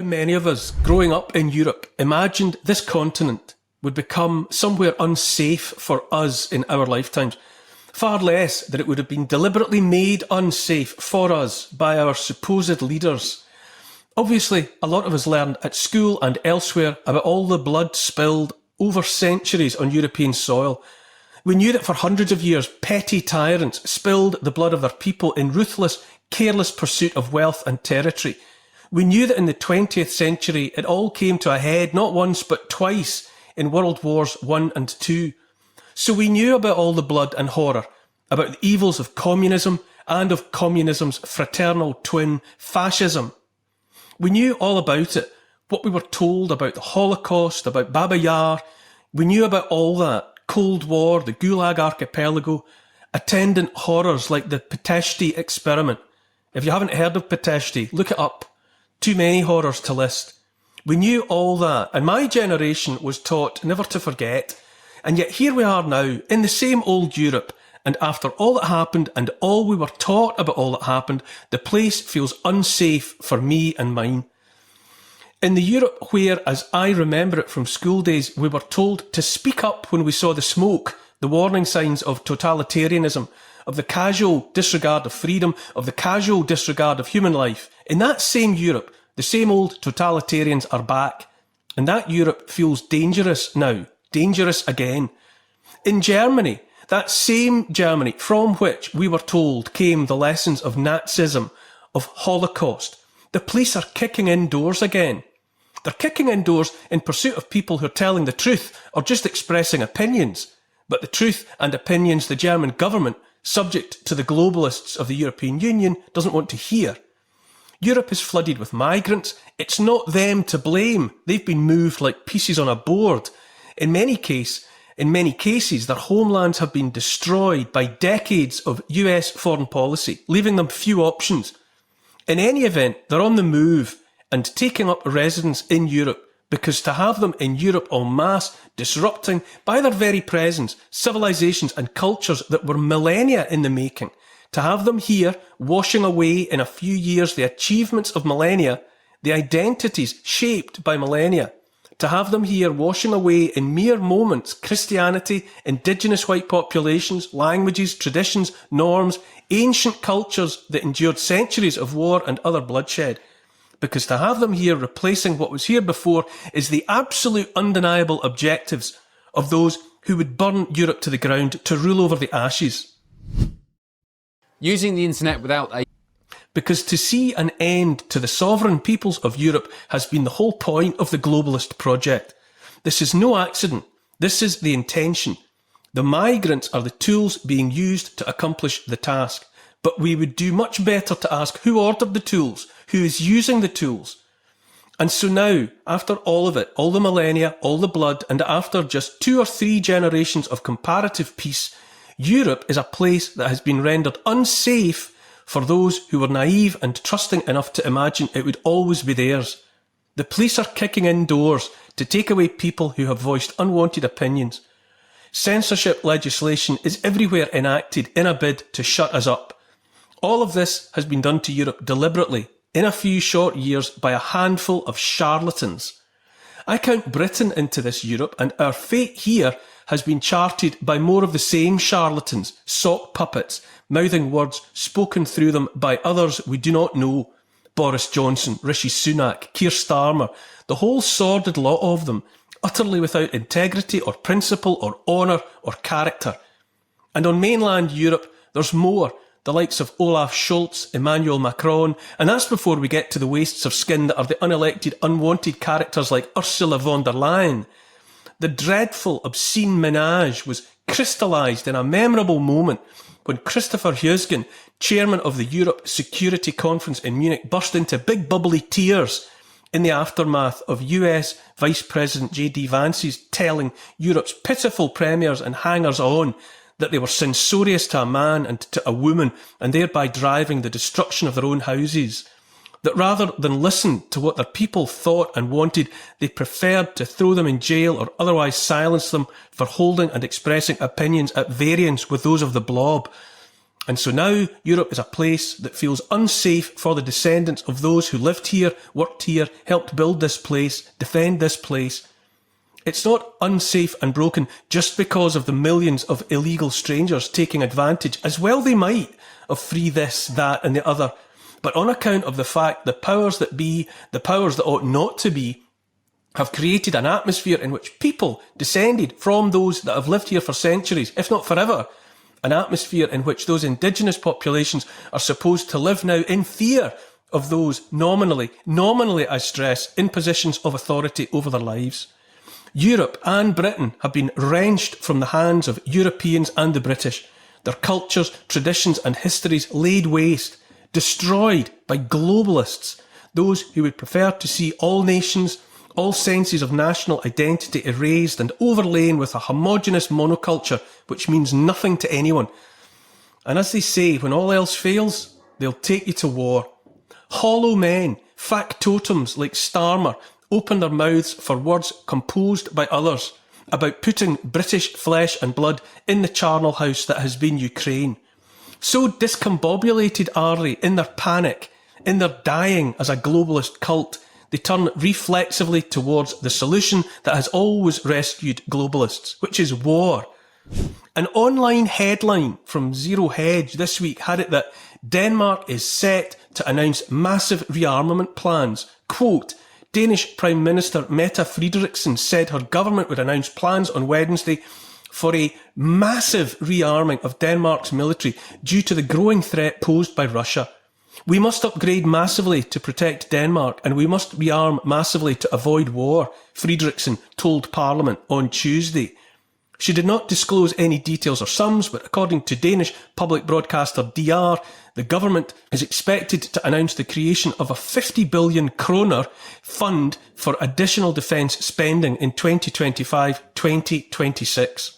Many of us growing up in Europe imagined this continent would become somewhere unsafe for us in our lifetimes. Far less that it would have been deliberately made unsafe for us by our supposed leaders. Obviously, a lot of us learned at school and elsewhere about all the blood spilled over centuries on European soil. We knew that for hundreds of years, petty tyrants spilled the blood of their people in ruthless, careless pursuit of wealth and territory. We knew that in the 20th century, it all came to a head not once but twice in World Wars I and II. So we knew about all the blood and horror, about the evils of communism and of communism's fraternal twin, fascism. We knew all about it, what we were told about the Holocaust, about Baba Yar. We knew about all that, Cold War, the Gulag Archipelago, attendant horrors like the Pitești experiment. If you haven't heard of Pitești, look it up. Too many horrors to list. We knew all that, and my generation was taught never to forget. And yet here we are now, in the same old Europe, and after all that happened and all we were taught about all that happened, the place feels unsafe for me and mine. In the Europe where, as I remember it from school days, we were told to speak up when we saw the smoke, the warning signs of totalitarianism, of the casual disregard of freedom, of the casual disregard of human life. In that same Europe, the same old totalitarians are back. And that Europe feels dangerous now, dangerous again. In Germany, that same Germany from which we were told came the lessons of Nazism, of Holocaust, the police are kicking in doors again. They're kicking in doors in pursuit of people who are telling the truth or just expressing opinions. But the truth and opinions the German government, subject to the globalists of the European Union, doesn't want to hear. Europe is flooded with migrants. It's not them to blame. They've been moved like pieces on a board. In many cases, their homelands have been destroyed by decades of US foreign policy, leaving them few options. In any event, they're on the move and taking up residence in Europe, because to have them in Europe en masse, disrupting by their very presence civilizations and cultures that were millennia in the making, to have them here washing away in a few years the achievements of millennia, the identities shaped by millennia, to have them here washing away in mere moments Christianity, indigenous white populations, languages, traditions, norms, ancient cultures that endured centuries of war and other bloodshed. Because to have them here replacing what was here before is the absolute undeniable objectives of those who would burn Europe to the ground to rule over the ashes. Using the internet without a... Because to see an end to the sovereign peoples of Europe has been the whole point of the globalist project. This is no accident. This is the intention. The migrants are the tools being used to accomplish the task. But we would do much better to ask who ordered the tools, who is using the tools. And so now, after all of it, all the millennia, all the blood, and after just 2 or 3 generations of comparative peace, Europe is a place that has been rendered unsafe for those who were naive and trusting enough to imagine it would always be theirs. The police are kicking in doors to take away people who have voiced unwanted opinions. Censorship legislation is everywhere enacted in a bid to shut us up. All of this has been done to Europe deliberately, in a few short years, by a handful of charlatans. I count Britain into this Europe, and our fate here has been charted by more of the same charlatans, sock puppets, mouthing words spoken through them by others we do not know. Boris Johnson, Rishi Sunak, Keir Starmer, the whole sordid lot of them, utterly without integrity or principle or honour or character. And on mainland Europe, there's more. The likes of Olaf Scholz, Emmanuel Macron, and that's before we get to the wastes of skin that are the unelected, unwanted characters like Ursula von der Leyen. The dreadful, obscene menage was crystallised in a memorable moment when Christopher Husgen, chairman of the Europe Security Conference in Munich, burst into big bubbly tears in the aftermath of US Vice President J.D. Vance's telling Europe's pitiful premiers and hangers-on that they were censorious to a man and to a woman, and thereby driving the destruction of their own houses. That rather than listen to what their people thought and wanted, they preferred to throw them in jail or otherwise silence them for holding and expressing opinions at variance with those of the blob. And so now Europe is a place that feels unsafe for the descendants of those who lived here, worked here, helped build this place, defend this place. It's not unsafe and broken just because of the millions of illegal strangers taking advantage, as well they might, of free this, that and the other, but on account of the fact the powers that be, the powers that ought not to be, have created an atmosphere in which people descended from those that have lived here for centuries, if not forever, an atmosphere in which those indigenous populations are supposed to live now in fear of those nominally as stress in positions of authority over their lives. Europe and Britain have been wrenched from the hands of Europeans and the British, their cultures, traditions and histories laid waste, destroyed by globalists, those who would prefer to see all nations, all senses of national identity erased and overlain with a homogeneous monoculture which means nothing to anyone. And as they say, when all else fails, they'll take you to war. Hollow men, factotums like Starmer, open their mouths for words composed by others about putting British flesh and blood in the charnel house that has been Ukraine. So discombobulated are they in their panic, in their dying as a globalist cult, they turn reflexively towards the solution that has always rescued globalists, which is war. An online headline from Zero Hedge this week had it that Denmark is set to announce massive rearmament plans. Quote, Danish Prime Minister Mette Frederiksen said her government would announce plans on Wednesday for a massive rearming of Denmark's military due to the growing threat posed by Russia. We must upgrade massively to protect Denmark and we must rearm massively to avoid war, Frederiksen told Parliament on Tuesday. She did not disclose any details or sums, but according to Danish public broadcaster DR, the government is expected to announce the creation of a 50 billion kroner fund for additional defence spending in 2025-2026.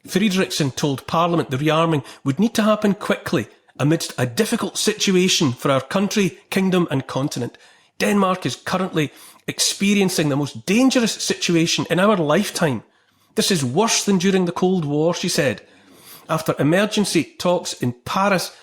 Frederiksen told Parliament the rearming would need to happen quickly amidst a difficult situation for our country, kingdom and continent. Denmark is currently experiencing the most dangerous situation in our lifetime. This is worse than during the Cold War, she said. After emergency talks in Paris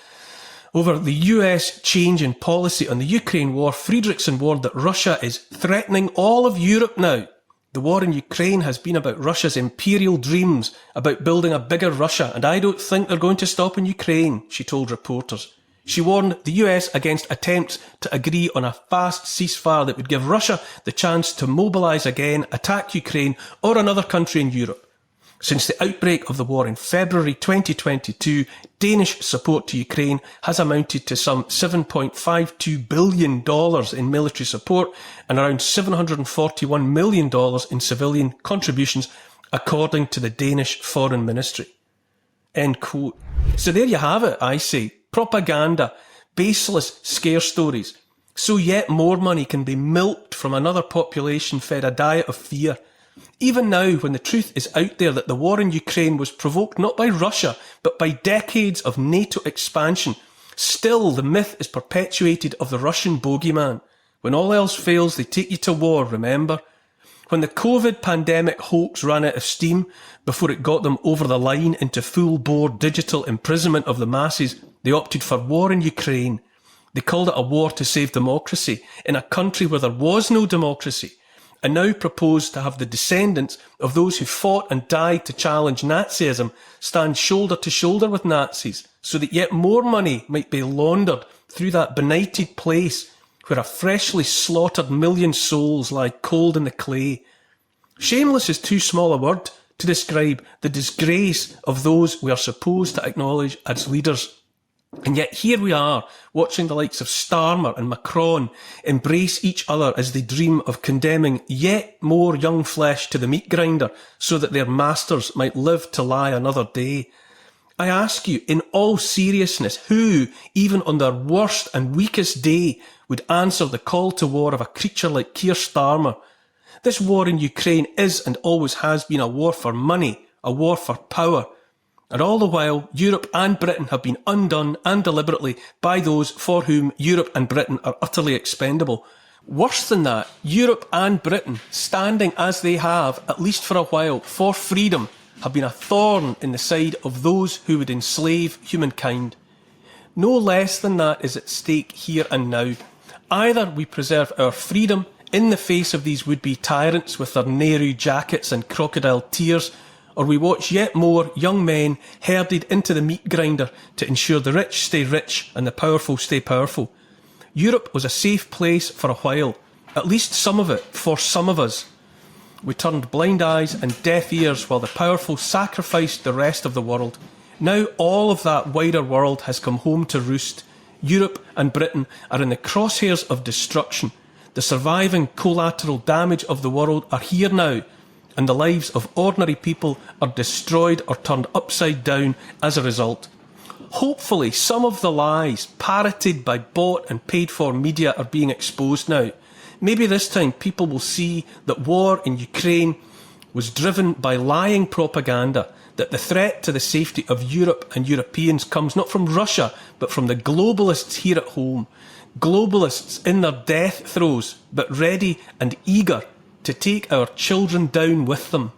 over the US change in policy on the Ukraine war, Frederiksen warned that Russia is threatening all of Europe now. The war in Ukraine has been about Russia's imperial dreams, about building a bigger Russia, and I don't think they're going to stop in Ukraine, she told reporters. She warned the US against attempts to agree on a fast ceasefire that would give Russia the chance to mobilise again, attack Ukraine or another country in Europe. Since the outbreak of the war in February 2022, Danish support to Ukraine has amounted to some $7.52 billion in military support and around $741 million in civilian contributions, according to the Danish Foreign Ministry. End quote. So there you have it, I say. Propaganda, baseless scare stories. So yet more money can be milked from another population fed a diet of fear. Even now, when the truth is out there that the war in Ukraine was provoked not by Russia, but by decades of NATO expansion, still the myth is perpetuated of the Russian bogeyman. When all else fails, they take you to war, remember? When the COVID pandemic hoax ran out of steam, before it got them over the line into full-bore digital imprisonment of the masses, they opted for war in Ukraine. They called it a war to save democracy, in a country where there was no democracy, and now propose to have the descendants of those who fought and died to challenge Nazism stand shoulder to shoulder with Nazis, so that yet more money might be laundered through that benighted place where a freshly slaughtered million souls lie cold in the clay. Shameless is too small a word to describe the disgrace of those we are supposed to acknowledge as leaders. And yet here we are, watching the likes of Starmer and Macron embrace each other as they dream of condemning yet more young flesh to the meat grinder so that their masters might live to lie another day. I ask you, in all seriousness, who, even on their worst and weakest day, would answer the call to war of a creature like Keir Starmer? This war in Ukraine is and always has been a war for money, a war for power. And all the while, Europe and Britain have been undone and deliberately by those for whom Europe and Britain are utterly expendable. Worse than that, Europe and Britain, standing as they have, at least for a while, for freedom, have been a thorn in the side of those who would enslave humankind. No less than that is at stake here and now. Either we preserve our freedom in the face of these would-be tyrants with their Nehru jackets and crocodile tears, or we watch yet more young men herded into the meat grinder to ensure the rich stay rich and the powerful stay powerful. Europe was a safe place for a while, at least some of it, for some of us. We turned blind eyes and deaf ears while the powerful sacrificed the rest of the world. Now all of that wider world has come home to roost. Europe and Britain are in the crosshairs of destruction. The surviving collateral damage of the world are here now, and the lives of ordinary people are destroyed or turned upside down as a result. Hopefully some of the lies parroted by bought and paid for media are being exposed now. Maybe this time people will see that war in Ukraine was driven by lying propaganda, that the threat to the safety of Europe and Europeans comes not from Russia, but from the globalists here at home. Globalists in their death throes, but ready and eager to take our children down with them.